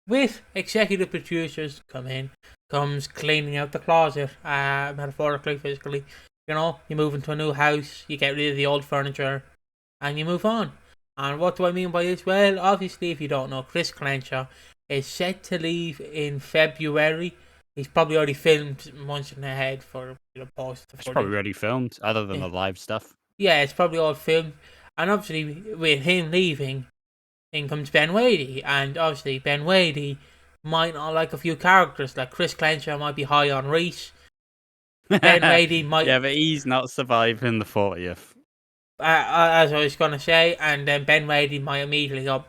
with executive producers comes cleaning out the closet, metaphorically, physically. You know, you move into a new house, you get rid of the old furniture, and you move on. And what do I mean by this? Well, obviously, if you don't know, Chris Clenshaw is set to leave in February. He's probably already filmed months in ahead for post the It's footage. probably already filmed, other than the live stuff. Yeah, it's probably all filmed. And obviously, with him leaving, in comes Ben Wadey. And obviously, Ben Wadey might not like a few characters. Like Chris Clenshaw might be high on Reese. Ben Wadey might... Yeah, but he's not surviving the 40th. as I was going to say. And then Ben Wadey might immediately go,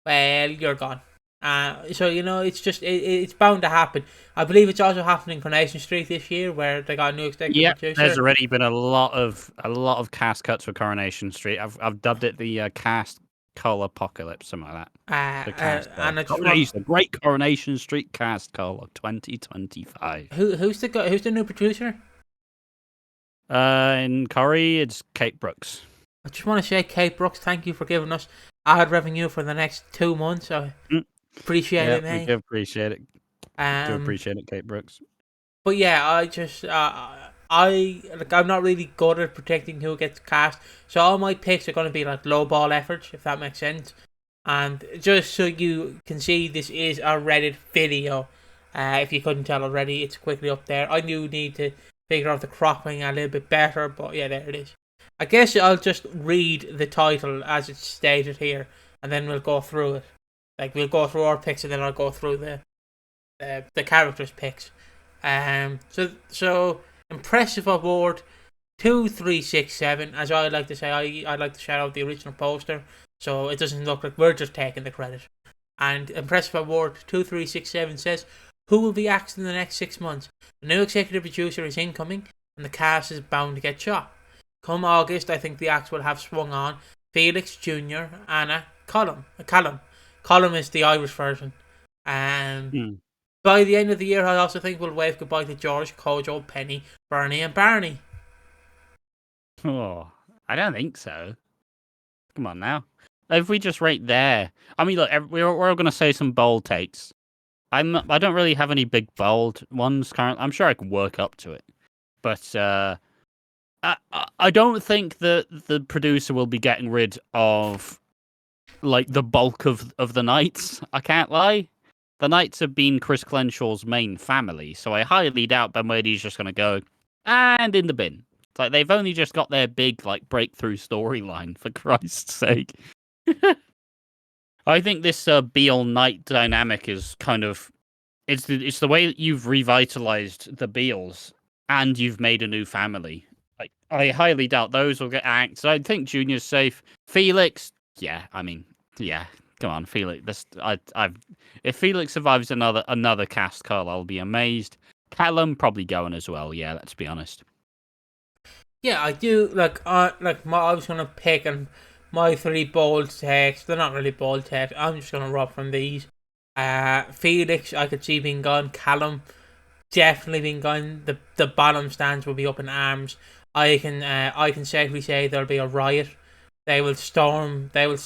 well, you're gone. So, it's bound to happen. I believe it's also happening in Coronation Street this year, where they got a new executive producer. There's already been a lot of cast cuts for Coronation Street. I've dubbed it the cast cull apocalypse, something like that. The cast and the Great Coronation Street cast cull of 2025. Who's the new producer? In Corrie, it's Kate Brooks. I just want to say, Kate Brooks, thank you for giving us ad revenue for the next 2 months. I appreciate it, mate. We do appreciate it. Do appreciate it, Kate Brooks. But yeah, I just I'm not really good at predicting who gets cast, so all my picks are going to be like low ball efforts, if that makes sense. And just so you can see, this is a Reddit video. If you couldn't tell already, it's quickly up there. I do need to figure out the cropping a little bit better, but yeah, there it is. I guess I'll just read the title as it's stated here, and then we'll go through it. Like, we'll go through our picks, and then I'll go through the characters' picks. So impressive award 2367. As I like to say, I like to shout out the original poster, so it doesn't look like we're just taking the credit. And impressive award 2367 says, who will be axed in the next 6 months? The new executive producer is incoming, and the cast is bound to get shot. Come August, I think the axe will have swung on Felix Jr., Anna, Callum. Callum is the Irish version. By the end of the year, I also think we'll wave goodbye to George, Kojo, Penny, Bernie, and Barney. Oh, I don't think so. Come on now. If we just rate there, I mean, look, we're all going to say some bold takes. I don't really have any big bold ones currently. I'm sure I can work up to it, but I don't think that the producer will be getting rid of like the bulk of the Knights. I can't lie. The Knights have been Chris Clenshaw's main family, so I highly doubt Ben Wadey's just going to go and in the bin. It's like they've only just got their big like breakthrough storyline, for Christ's sake. I think this Beale Knight dynamic is kind of it's the way that you've revitalized the Beales and you've made a new family. Like, I highly doubt those will get axed. I think Junior's safe. Felix, yeah, come on, Felix. If Felix survives another cast call, I'll be amazed. Callum probably going as well. Yeah, let's be honest. Yeah, I do. I was gonna pick and my 3 bold takes. They're not really bold takes. I'm just gonna rob from these. Felix, I could see being gone. Callum, definitely being gone. The bottom stands will be up in arms. I can safely say there'll be a riot. They will storm L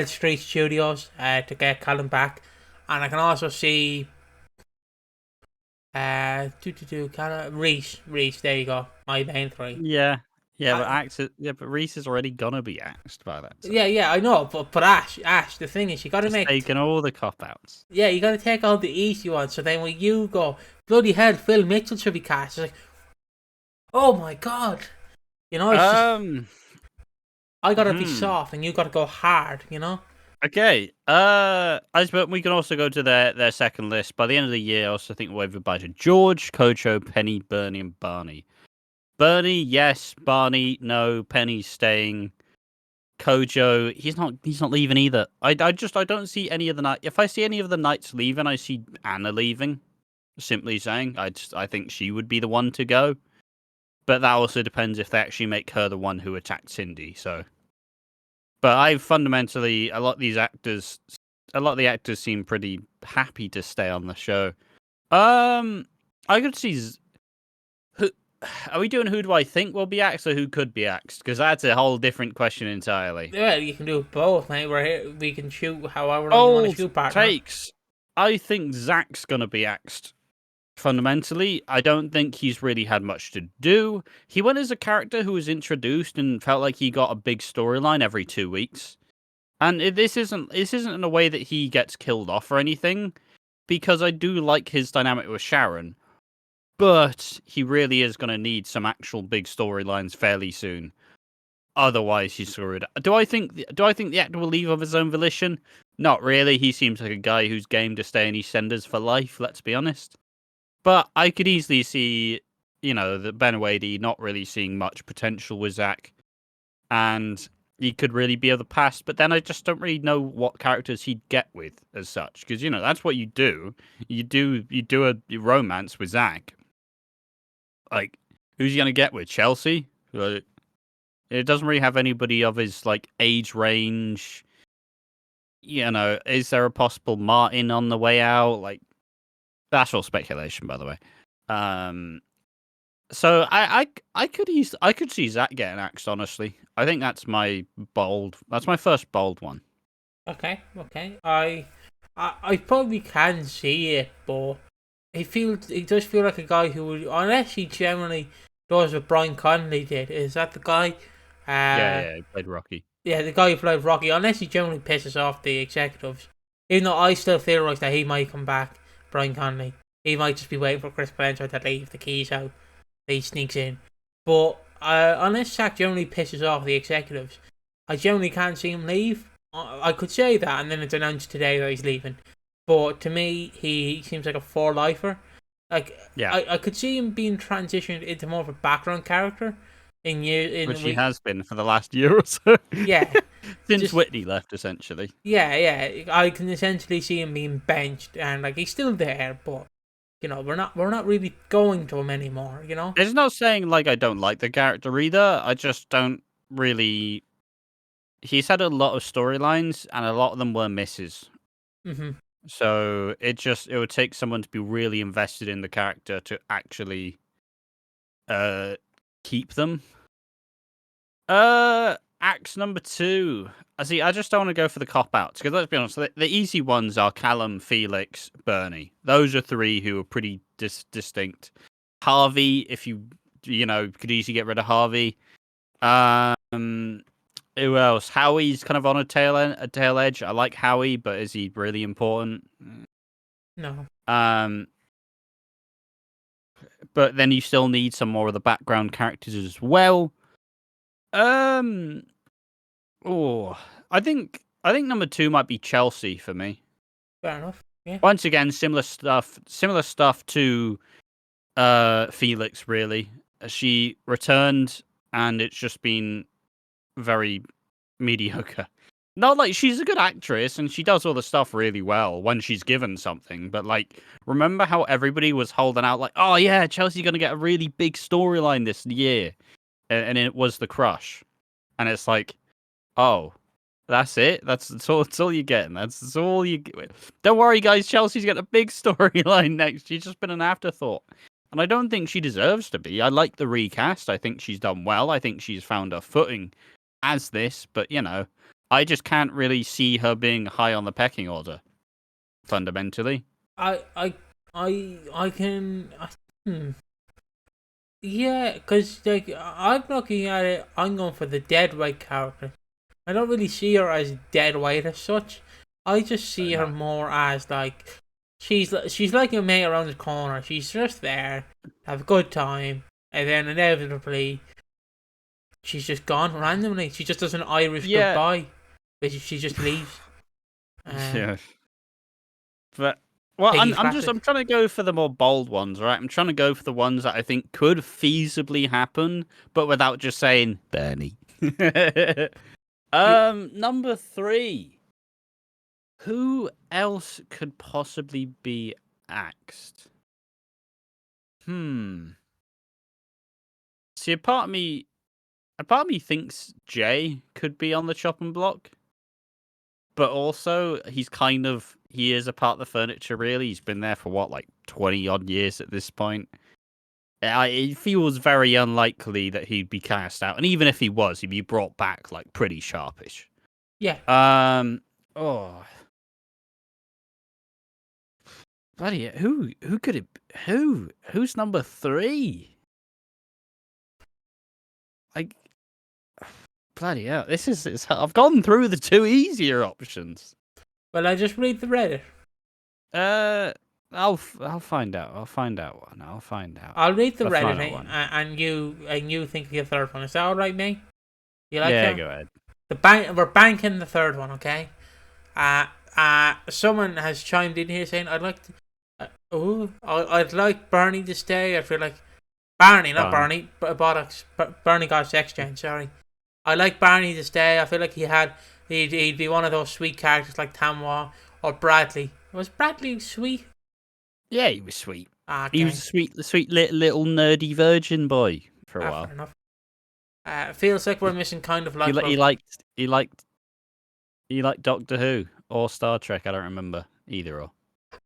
Street Studios to get Callum back, and I can also see Reese. There you go. My main 3. But Reese is already gonna be axed by that time. Yeah, I know, but Ash, the thing is, you got to make taking all the cop outs. Yeah, you got to take all the easy ones. So then when you go, bloody hell, Phil Mitchell should be cast. It's like, oh my god, I gotta be soft, and you gotta go hard. Okay. I suppose we can also go to their second list. By the end of the year, I also think we'll wave goodbye to George, Kojo, Penny, Bernie, and Barney. Bernie, yes. Barney, no. Penny's staying. Kojo, he's not leaving either. I don't see any of the Knights. If I see any of the Knights leaving, I see Anna leaving. Simply saying, I think she would be the one to go. But that also depends if they actually make her the one who attacked Cindy. So, but I fundamentally a lot of the actors seem pretty happy to stay on the show. I could see are we doing who do I think will be axed or who could be axed? Because that's a whole different question entirely. Yeah, you can do both, mate. We're here. We can shoot however long you want to Bold shoot, partner. takes. I think Zach's gonna be axed. Fundamentally, I don't think he's really had much to do. He went as a character who was introduced and felt like he got a big storyline every 2 weeks. And this isn't in a way that he gets killed off or anything, because I do like his dynamic with Sharon. But he really is going to need some actual big storylines fairly soon. Otherwise, he's screwed. Do I think the actor will leave of his own volition? Not really. He seems like a guy who's game to stay in EastEnders for life. Let's be honest. But I could easily see, that Ben Wadey not really seeing much potential with Zach, and he could really be of the past. But then I just don't really know what characters he'd get with as such, because that's what you do. You do a romance with Zach. Like, who's he gonna get with? Chelsea? Like, it doesn't really have anybody of his age range. Is there a possible Martin on the way out? Like, that's all speculation, by the way. So I could see Zach getting axed. Honestly, I think that's my first bold one. Okay. I probably can see it, but he does feel like a guy who would, unless he generally does what Brian Connolly did. Is that the guy? Yeah, he played Rocky. Yeah, the guy who played Rocky. Unless he generally pisses off the executives, even though I still theorize that he might come back, Brian Connolly. He might just be waiting for Chris Panesar to leave the keys out. He sneaks in, but unless Zach generally pisses off the executives, I generally can't see him leave. I could say that, and then it's announced today that he's leaving. But to me, he seems like a four-lifer. Yeah. I could see him being transitioned into more of a background character which he has been for the last year or so. Yeah, since Whitney left, essentially. Yeah. I can essentially see him being benched, and he's still there, but we're not really going to him anymore. It's not saying I don't like the character either. I just don't really. He's had a lot of storylines, and a lot of them were misses. Mm-hmm. So it would take someone to be really invested in the character to actually keep them. Axe number 2. I just don't want to go for the cop-outs, because let's be honest, the easy ones are Callum, Felix, Bernie. Those are 3 who are pretty distinct. Harvey, if you could easily get rid of Harvey. Who else? Howie's kind of on a tail edge. I like Howie, but is he really important? No. But then you still need some more of the background characters as well. I think number 2 might be Chelsea for me. Fair enough. Yeah. Once again, similar stuff to Felix. Really, she returned, and it's just been very mediocre. Not like she's a good actress and she does all the stuff really well when she's given something, but remember how everybody was holding out oh yeah, Chelsea's gonna get a really big storyline this year, and it was The Crush, and it's oh, that's it. That's all you're getting. That's all you. Don't worry, guys. Chelsea's got a big storyline next. She's just been an afterthought, and I don't think she deserves to be. I like the recast. I think she's done well. I think she's found her footing as this, but I just can't really see her being high on the pecking order. Fundamentally, I can. Yeah, because I'm looking at it. I'm going for the deadweight character. I don't really see her as deadweight as such. I just see her more as she's like a mate around the corner. She's just there, have a good time, and then inevitably she's just gone randomly. She just does an Irish goodbye. She just leaves. Yeah. But I'm trying to go for the more bold ones, right? I'm trying to go for the ones that I think could feasibly happen, but without just saying Bernie. Number 3. Who else could possibly be axed? See, a part of me thinks Jay could be on the chopping block, but also he is a part of the furniture. Really, he's been there for 20 odd years at this point. It feels very unlikely that he'd be cast out, and even if he was, he'd be brought back like pretty sharpish. Yeah. Oh, bloody who could it? Who's number 3? Like, bloody hell! I've gone through the 2 easier options. Well, I just read the Reddit. I'll find out. I'll find out one. I'll find out. I'll read the Reddit, and you think of your third one. Is that all right, mate? You like that? Go ahead. We're banking the third one, okay? Someone has chimed in here saying, I'd like Barney to stay. I feel like Barney, not Barney, but bollocks. Barney got sex change. Sorry. I like Barney to stay. I feel like he'd be one of those sweet characters like Tamwa or Bradley. Was Bradley sweet? Yeah, he was sweet. Okay. He was a sweet little nerdy virgin boy for a while. Fair enough. Feels like we're missing kind of like He liked Doctor Who or Star Trek. I don't remember either. Or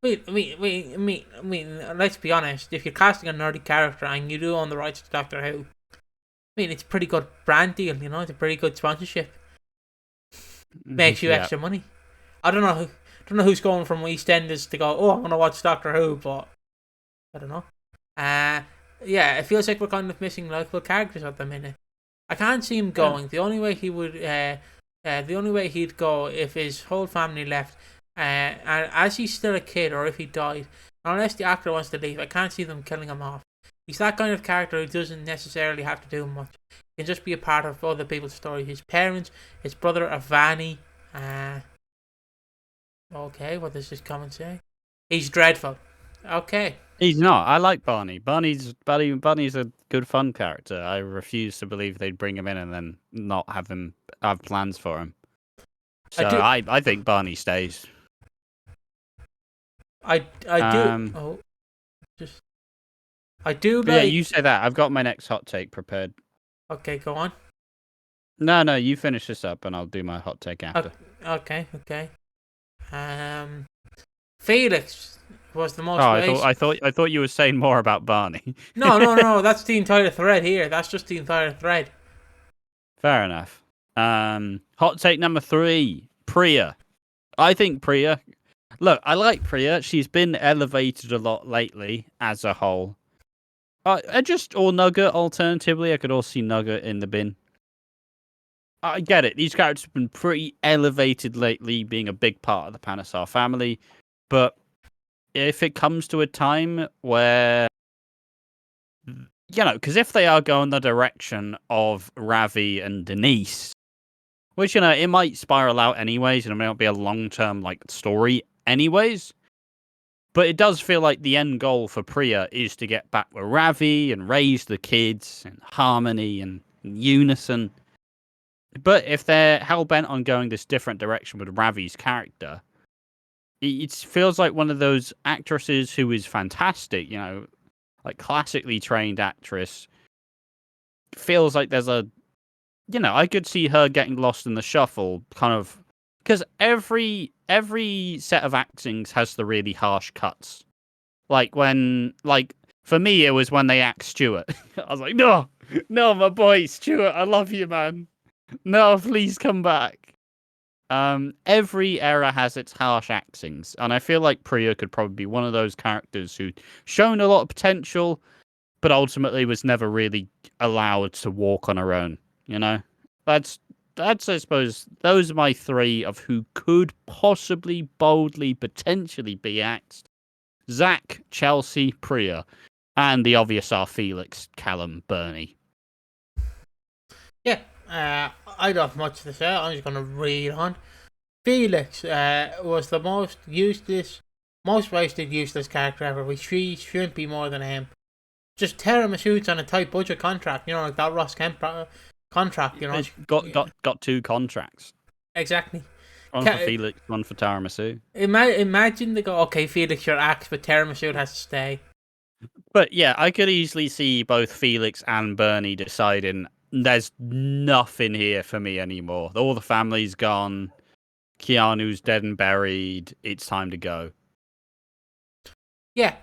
Wait, let's be honest. If you're casting a nerdy character and you do own the rights to Doctor Who, it's a pretty good brand deal, It's a pretty good sponsorship. Makes you extra money. I don't know who's going from EastEnders to go, I'm going to watch Doctor Who, but I don't know. Yeah, it feels like we're kind of missing likable characters at the minute. I can't see him going. The only way he'd go if his whole family left, and as he's still a kid, or if he died, unless the actor wants to leave, I can't see them killing him off. He's that kind of character who doesn't necessarily have to do much. He can just be a part of other people's story. His parents, his brother Avani. Okay, what does this comment say? He's dreadful. Okay. He's not. I like Barney. Barney's a good fun character. I refuse to believe they'd bring him in and then not have plans for him. So I think Barney stays. I do. I do. Yeah, you say that. I've got my next hot take prepared. Okay, go on. No, you finish this up and I'll do my hot take after. Okay. Felix was the most. I thought you were saying more about Barney. No. That's the entire thread here. That's just the entire thread. Fair enough. Hot take number 3, Priya. I think Priya. Look, I like Priya. She's been elevated a lot lately as a whole. Or Nugget. Alternatively, I could also see Nugget in the bin. I get it. These characters have been pretty elevated lately, being a big part of the Panesar family. But if it comes to a time where, because if they are going the direction of Ravi and Denise, which, it might spiral out anyways, and it may not be a long-term, story anyways. But it does feel like the end goal for Priya is to get back with Ravi and raise the kids in harmony and in unison. But if they're hell-bent on going this different direction with Ravi's character, it feels like one of those actresses who is fantastic, classically trained actress. Feels like there's I could see her getting lost in the shuffle, kind of, because every set of actings has the really harsh cuts. For me, it was when they axed Stuart. I was like, no, my boy, Stuart, I love you, man. No, please come back. Every era has its harsh actings, and I feel like Priya could probably be one of those characters who'd shown a lot of potential, but ultimately was never really allowed to walk on her own. That's I suppose those are my 3 of who could possibly, boldly, potentially be axed. Zach, Chelsea, Priya, and the obvious are Felix, Callum, Bernie. Yeah, I don't have much to say. I'm just going to read on. Felix was the most wasted useless character ever. We shouldn't be more than him. Just tear him a suits on a tight budget contract, like that Ross Kemp contract, He's got 2 contracts. Exactly. One for Felix, one for Tiramisu. Imagine they go, okay, Felix, you're axed, but Tiramisu has to stay. But yeah, I could easily see both Felix and Bernie deciding there's nothing here for me anymore. All the family's gone. Keanu's dead and buried. It's time to go. Yeah.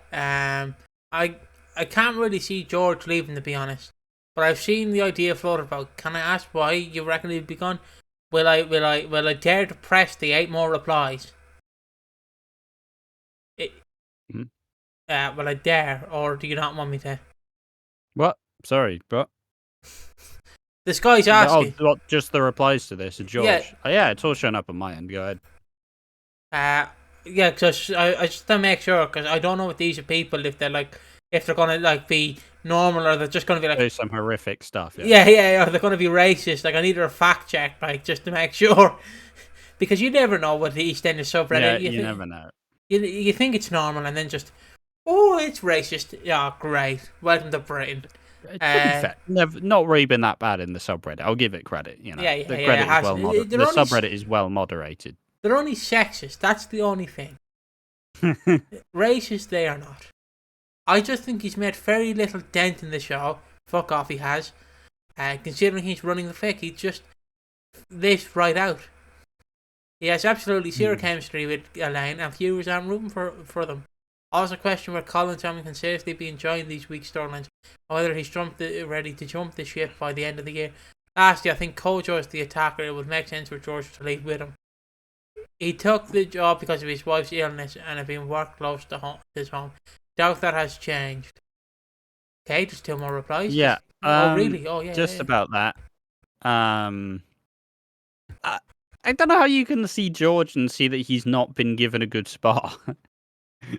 I can't really see George leaving, to be honest. But I've seen the idea floated about. Can I ask why you reckon he'd be gone? Will I dare to press the 8 more replies? Hmm? Will I dare, or do you not want me to? What? Sorry, but This guy's asking. what? Just the replies to this, George. Yeah. Yeah, it's all showing up on my end. Go ahead. Yeah, because I just to make sure, because I don't know what these are people, if they're gonna be normal, or they're just gonna be Do some horrific stuff. yeah, or they're gonna be racist. I need a fact check, just to make sure, because you never know what the EastEnders subreddit. Yeah, you never know. You think it's normal, and then just, oh, it's racist. Yeah, great. Welcome to Britain. To be fair, not really been that bad in the subreddit. I'll give it credit. The credit the subreddit is well moderated. They're only sexist. That's the only thing. Racist, they are not. I just think he's made very little dent in the show. Fuck off, he has. Considering he's running the fic, he just lives right out. He has absolutely zero chemistry with Elaine, and viewers aren't rooting for them. Also, question where Colin Salmon can seriously be enjoying these week's storylines, or whether he's ready to jump the ship by the end of the year. Lastly, I think Kojo is the attacker. It would make sense for George to leave with him. He took the job because of his wife's illness and had been worked close to his home. Doubt that has changed. Okay, just 2 more replies. Yeah. Oh, really? Oh, yeah. Just about that. I don't know how you can see George and see that he's not been given a good spot.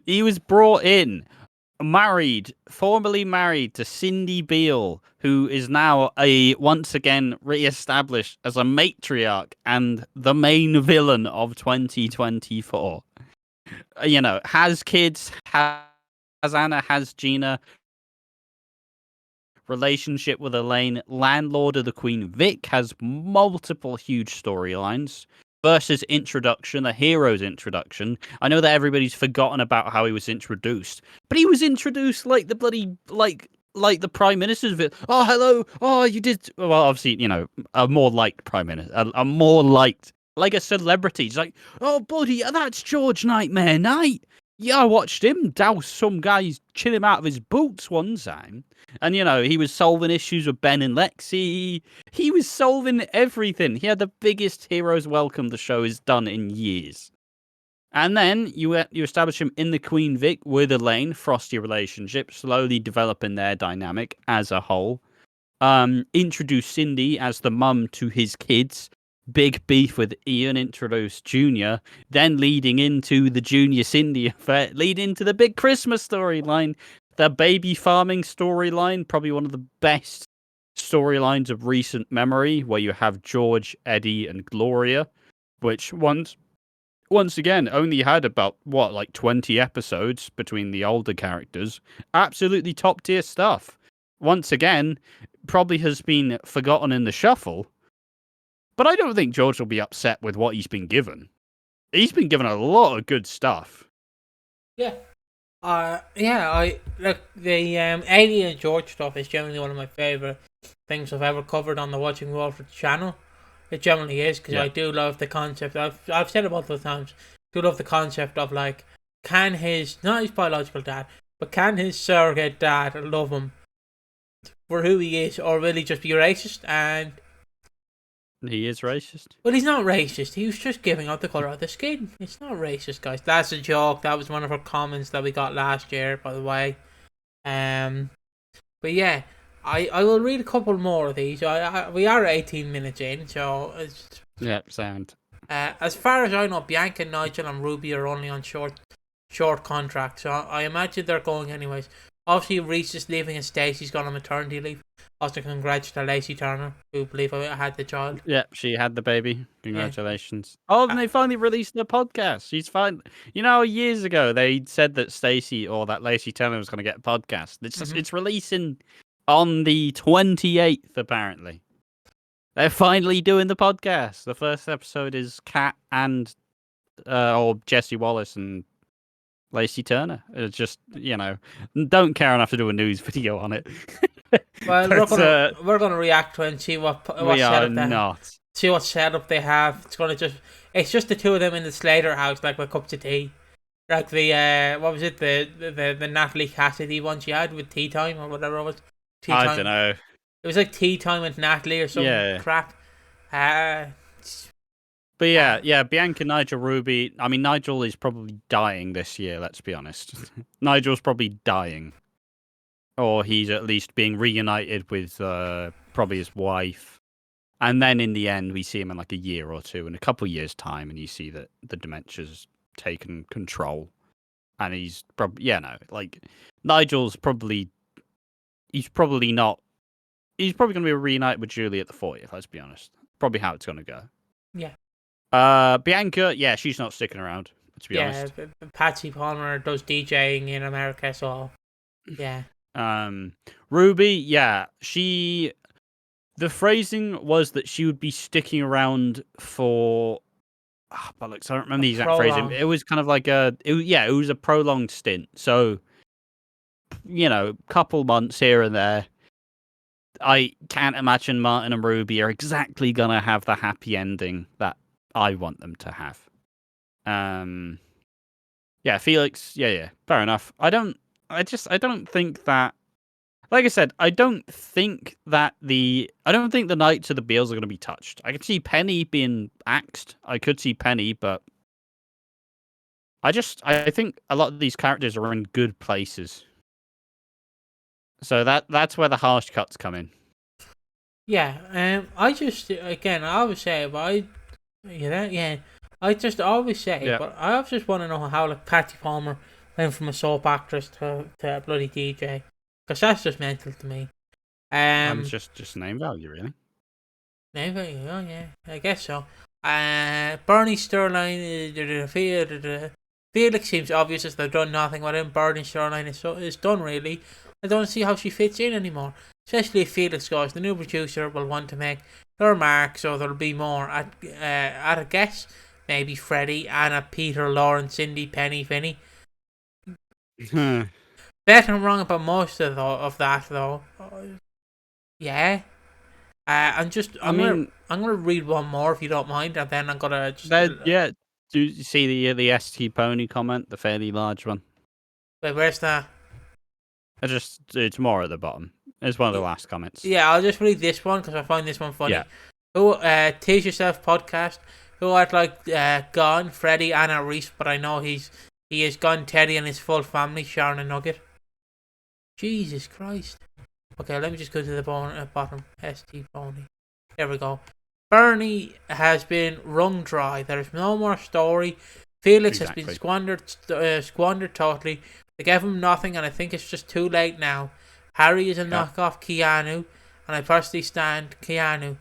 He was brought in, formerly married to Cindy Beale, who is now once again re-established as a matriarch and the main villain of 2024. Has kids, has Anna, has Gina, relationship with Elaine, landlord of the Queen Vic, has multiple huge storylines. Versus introduction, a hero's introduction. I know that everybody's forgotten about how he was introduced, but he was introduced like the bloody like the Prime Minister's of it. Oh, hello. Oh, you did well. Obviously, a more liked Prime Minister, a more liked, like a celebrity. It's like, oh, buddy, that's George Nightmare Night. Yeah, I watched him douse some guys, chill him out of his boots one time. And, he was solving issues with Ben and Lexi. He was solving everything. He had the biggest hero's welcome the show has done in years. And then you establish him in the Queen Vic with Elaine, frosty relationship, slowly developing their dynamic as a whole. Introduce Cindy as the mum to his kids. Big beef with Ian, introduced Junior, then leading into the Junior Cindy affair, leading into the big Christmas storyline, the baby farming storyline, probably one of the best storylines of recent memory, where you have George, Eddie, and Gloria, which once again only had about 20 episodes between the older characters. Absolutely top tier stuff. Once again, probably has been forgotten in the shuffle. But I don't think George will be upset with what he's been given. He's been given a lot of good stuff. Yeah. I look, the Eddie and George stuff is generally one of my favourite things I've ever covered on the Watching Walford channel. It generally is, because I do love the concept. I've said it multiple times. I do love the concept of, can not his biological dad, but can his surrogate dad love him for who he is, or will he just be racist? And he is racist. Well, he's not racist. He was just giving out the colour of the skin. It's not racist, guys. That's a joke. That was one of our comments that we got last year, by the way. But yeah, I will read a couple more of these. We are 18 minutes in, so sound. As far as I know, Bianca, Nigel, and Ruby are only on short contracts, so I imagine they're going anyways. Obviously, Reese is leaving and Stacey's gone on maternity leave. Also, congrats to Lacey Turner, who believe I had the child. Yeah, she had the baby. Congratulations. Yeah. Oh, and they finally released the podcast. She's fine. Years ago, they said that Stacey or that Lacey Turner was going to get a podcast. It's releasing on the 28th, apparently. They're finally doing the podcast. The first episode is Kat and Jesse Wallace and Lacey Turner. It's just, don't care enough to do a news video on it. Well, we're gonna react to it and see what see what setup they have. It's just the two of them in the Slater house, like with cups of tea, Like the what was it? The Natalie Cassidy one she had with Tea Time or whatever it was. Tea I Time. don't know. It was like Tea Time with Natalie or some crap. But yeah, Bianca, Nigel, Ruby. I mean, Nigel is probably dying this year. Let's be honest. Nigel's probably dying, or he's at least being reunited with probably his wife. And then in the end, we see him in like a year or two, in a couple of years' time, and you see that the dementia's taken control, and he's probably Nigel's probably not. He's probably going to be reunited with Julie at the 40th. Let's be honest. Probably how it's going to go. Yeah. Bianca, yeah, she's not sticking around. To be honest. Yeah, Patsy Palmer does DJing in America, so yeah. Ruby, yeah, the phrasing was that she would be sticking around for. But look, I don't remember the exact phrasing. It was kind of like it was a prolonged stint. So, couple months here and there. I can't imagine Martin and Ruby are exactly gonna have the happy ending that I want them to have. Yeah, Felix. Yeah, fair enough. I don't think that. Like I said, I don't think the Knights of the Beals are going to be touched. I could see Penny being axed. I could see Penny, but I think a lot of these characters are in good places. So that's where the harsh cuts come in. Yeah, I always say, but I just always say, but I just want to know how like Patty Palmer went from a soap actress to a bloody DJ. Because that's just mental to me. Just name value, really. Name value, oh yeah, I guess so. Bernie Sterling, Felix seems obvious as they've done nothing with him. Bernie Sterling is done, really. I don't see how she fits in anymore. Especially if Felix goes, the new producer will want to make their mark, so there'll be more. At a guess, maybe Freddie, Anna, Peter, Lauren, Cindy, Penny, Finney. Bet I'm wrong about most of that though. Yeah. I'm gonna read one more if you don't mind, and then I'm gonna just. Do you see the ST Pony comment, the fairly large one? Wait, where's that? It's more at the bottom. It's one of the last comments. Yeah, I'll just read this one because I find this one funny. Yeah. Who Tease Yourself podcast? Who had gone? Freddie, Anna, Reese, but I know he has gone. Teddy and his full family. Sharon and Nugget. Jesus Christ. Okay, let me just go to the bottom. ST Pony. There we go. Bernie has been wrung dry. There's no more story. Felix has been squandered totally. They gave him nothing, and I think it's just too late now. Harry is a knockoff Keanu, and I personally stand Keanu.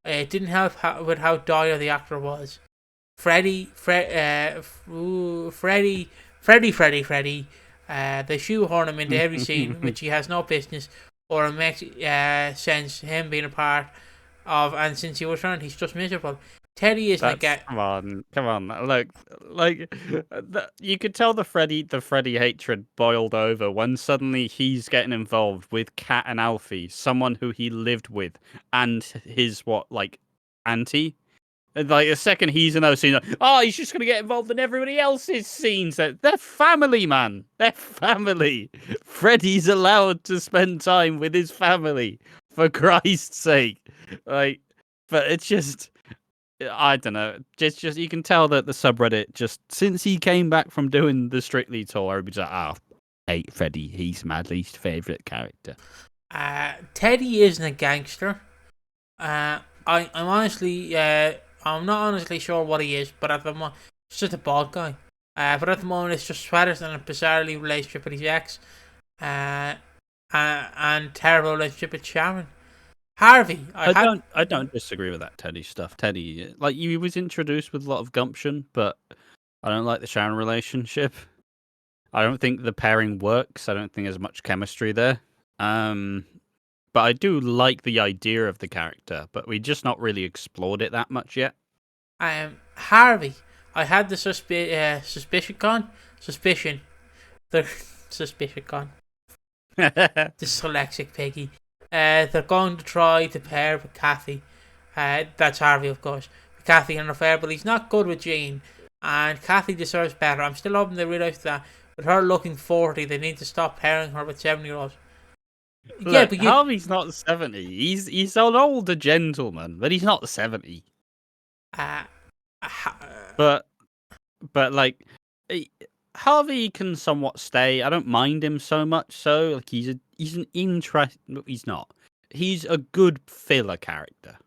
It didn't help with how dire the actor was. Freddie. They shoehorn him into every scene, which he has no business, or it makes sense him being a part of. And since he was returned, he's just miserable. Teddy isn't a guy. Come on! Look, you could tell the Freddy hatred boiled over when suddenly he's getting involved with Kat and Alfie, someone who he lived with, and his auntie. Like the second he's in those scenes, he's just gonna get involved in everybody else's scenes. They're family, man. They're family. Freddy's allowed to spend time with his family, for Christ's sake. But it's just, I don't know. Just you can tell that the subreddit just since he came back from doing the Strictly tour, everybody's like, hate Freddy. He's my least favorite character. Teddy isn't a gangster. I'm not honestly sure what he is, but at the moment, it's just a bald guy. But at the moment, it's just sweaters and a bizarrely relationship with his ex, and terrible relationship with Sharon. Harvey, I don't disagree with that Teddy stuff. Teddy, he was introduced with a lot of gumption, but I don't like the Sharon relationship. I don't think the pairing works. I don't think there's much chemistry there. But I do like the idea of the character, but we just not really explored it that much yet. Harvey, I had the suspicion. The suspicion gone. Dyslexic Piggy. They're going to try to pair with Kathy. That's Harvey, of course. Kathy and an affair, but he's not good with Jean. and Kathy deserves better. I'm still hoping they realise that with her looking 40, they need to stop pairing her with 7-year-olds. Yeah, Look, but Harvey's not 70. He's an older gentleman, but he's not 70. uh, But like eh, Harvey can somewhat stay. I don't mind him so much. So like he's an interest. He's not. He's a good filler character.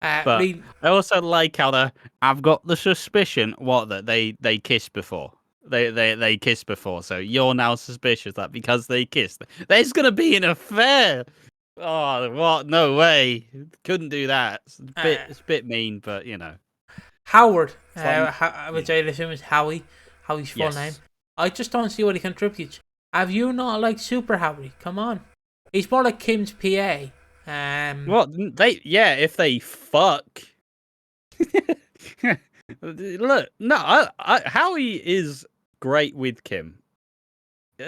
But I also like how I've got the suspicion that they kissed before. They kissed before, so you're now suspicious that because they kissed, there's gonna be an affair. Oh, what? No way! Couldn't do that. It's a bit mean, but you know. Howard, which I assume is Howie's full name. I just don't see what he contributes. Have you not liked Super Howie? Come on, he's more like Kim's PA. Well, if they fuck. Look, no, Howie is great with Kim.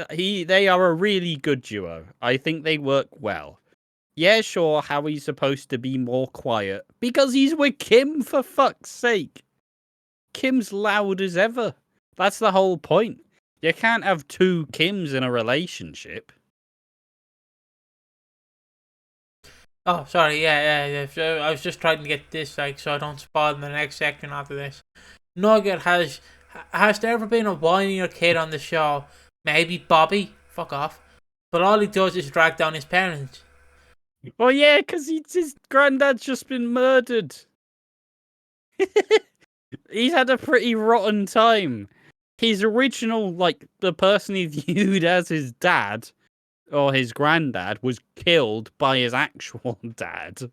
They are a really good duo. I think they work well. Yeah, sure, Howie's supposed to be more quiet because he's with Kim, for fuck's sake. Kim's loud as ever. That's the whole point. You can't have two Kims in a relationship. Oh, sorry, yeah. So I was just trying to get this, like, so I don't spoil the next section after this. Nugget has there ever been a whinier kid on the show? Maybe Bobby. Fuck off. But all he does is drag down his parents. Well, yeah, because his granddad's just been murdered. He's had a pretty rotten time. His original, like, the person he viewed as his dad, or his granddad, was killed by his actual dad.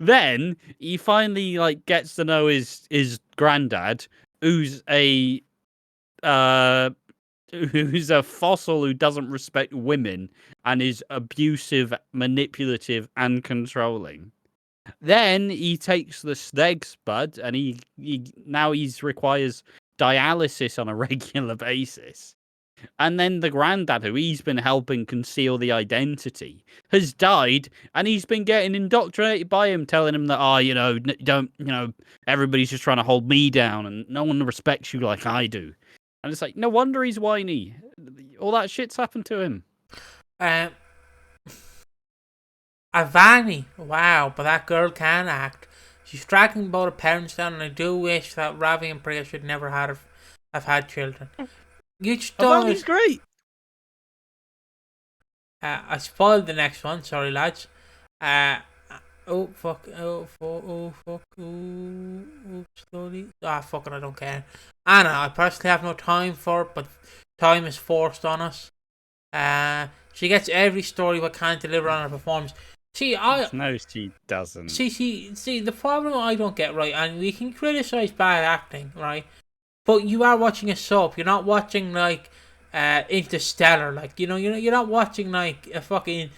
Then he finally, like, gets to know his granddad, who's a fossil who doesn't respect women and is abusive, manipulative, and controlling. Then he takes the Snegs bud, and he now requires dialysis on a regular basis. And then the granddad, who he's been helping conceal the identity, has died, and he's been getting indoctrinated by him, telling him that, don't, everybody's just trying to hold me down, and no one respects you like I do. And it's like, no wonder he's whiny. All that shit's happened to him. Avani, wow, but that girl can act. She's dragging both her parents down, and I do wish that Ravi and Priya should never have had children. Avani's great. I spoiled the next one, sorry lads. Slowly. Fuck it, I don't care. Anna, I personally have no time for it, but time is forced on us. She gets every story but can't deliver on her performance. No, she doesn't. See, the problem I don't get, right, and we can criticize bad acting, right, but you are watching a soap. You're not watching, like, Interstellar. Like, you're not watching, like, a fucking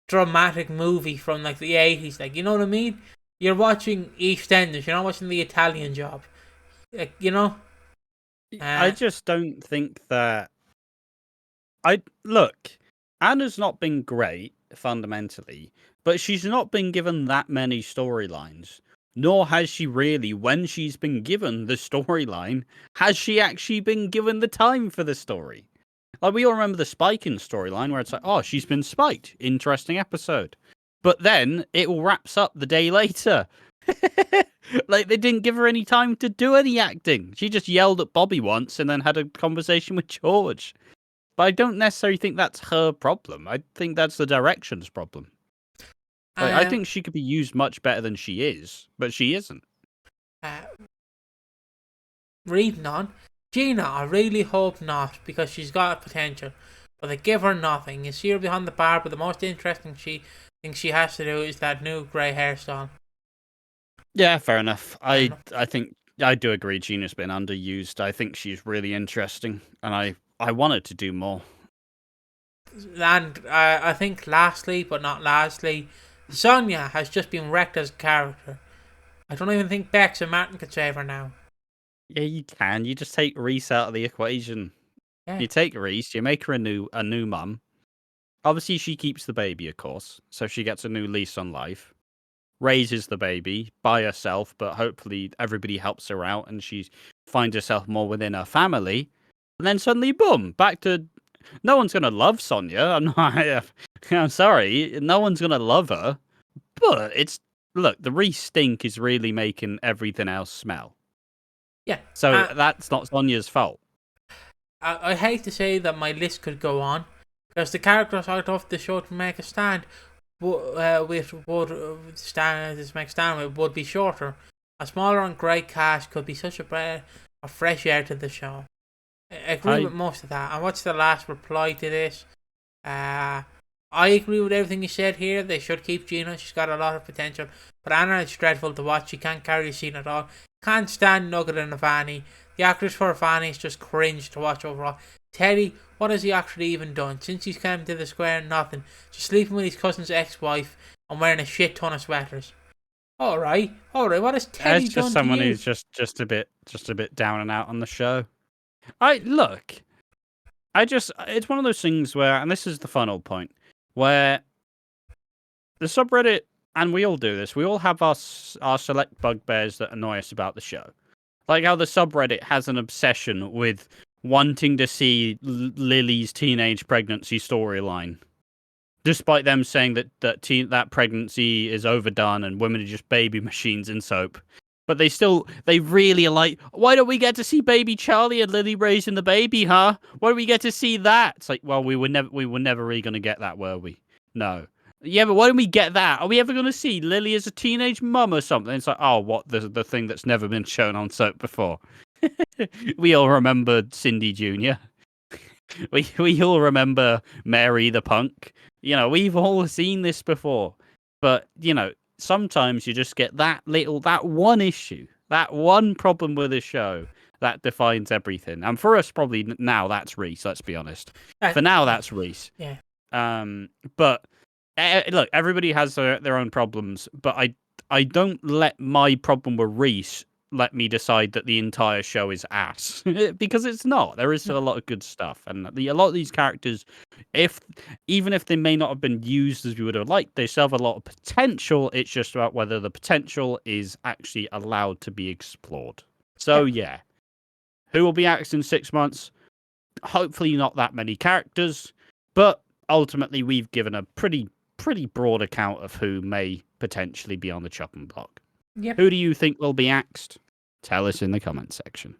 dramatic movie from, like, the 80s. Like, you know what I mean? You're watching EastEnders. You're not watching The Italian Job. Like, I just don't think that... Look, Anna's not been great, fundamentally, but she's not been given that many storylines. Nor has she really, when she's been given the storyline, has she actually been given the time for the story. Like, we all remember the spiking storyline where it's like, oh, she's been spiked. Interesting episode. But then it all wraps up the day later. Like, they didn't give her any time to do any acting. She just yelled at Bobby once and then had a conversation with George. But I don't necessarily think that's her problem. I think that's the direction's problem. Like, I think she could be used much better than she is, but she isn't. Reading on, Gina, I really hope not, because she's got potential, but they give her nothing. You see her behind the bar, but the most interesting thing she has to do is that new grey hairstyle. Yeah, fair enough. I think I do agree Gina's been underused. I think she's really interesting, and I want her to do more. And I think lastly, but not lastly, Sonia has just been wrecked as a character. I don't even think Bex and Martin could save her now. Yeah, you can. You just take Reese out of the equation. Yeah. You take Reese, you make her a new mum. Obviously, she keeps the baby, of course, so she gets a new lease on life. raises the baby by herself, but hopefully everybody helps her out and she finds herself more within her family. And then suddenly, boom, back to no one's going to love Sonia. I'm sorry. No one's going to love her. But look, the Reese stink is really making everything else smell. Yeah. So that's not Sonia's fault. I hate to say that my list could go on, because the characters out of the show to make a stand would be shorter. A smaller and great cast could be such a breath of fresh air to the show. I agree with most of that. And what's the last reply to this? I agree with everything you said here. They should keep Gina. She's got a lot of potential. But Anna is dreadful to watch. She can't carry a scene at all. Can't stand Nugget and Ivani. The actress for Ivani is just cringe to watch overall. Teddy, what has he actually even done? Since he's come to the square, nothing. Just sleeping with his cousin's ex-wife and wearing a shit ton of sweaters. Alright. What has Teddy It's done just someone to you? who's just a bit down and out on the show. It's one of those things where, and this is the final point, where the subreddit, and we all do this, we all have our select bugbears that annoy us about the show. Like how the subreddit has an obsession with wanting to see Lily's teenage pregnancy storyline, despite them saying that pregnancy is overdone and women are just baby machines in soap. But they really are like, why don't we get to see baby Charlie and Lily raising the baby, huh? Why don't we get to see that? It's like, well, we were never really going to get that, were we? No. Yeah, but why don't we get that? Are we ever going to see Lily as a teenage mum or something? It's like, oh, what, the thing that's never been shown on soap before. We all remember Cindy Jr. We all remember Mary the Punk. We've all seen this before. But, sometimes you just get that one issue, that one problem with the show that defines everything. And for us, probably now that's Reese, let's be honest. For now, that's Reese. Yeah. But look, everybody has their own problems, but I don't let my problem with Reese let me decide that the entire show is ass, because it's not. There is still a lot of good stuff, and a lot of these characters, even if they may not have been used as we would have liked, they still have a lot of potential. It's just about whether the potential is actually allowed to be explored. So yeah, who will be axed in 6 months? Hopefully not that many characters, but ultimately we've given a pretty broad account of who may potentially be on the chopping block. Yep. Who do you think will be axed? Tell us in the comment section.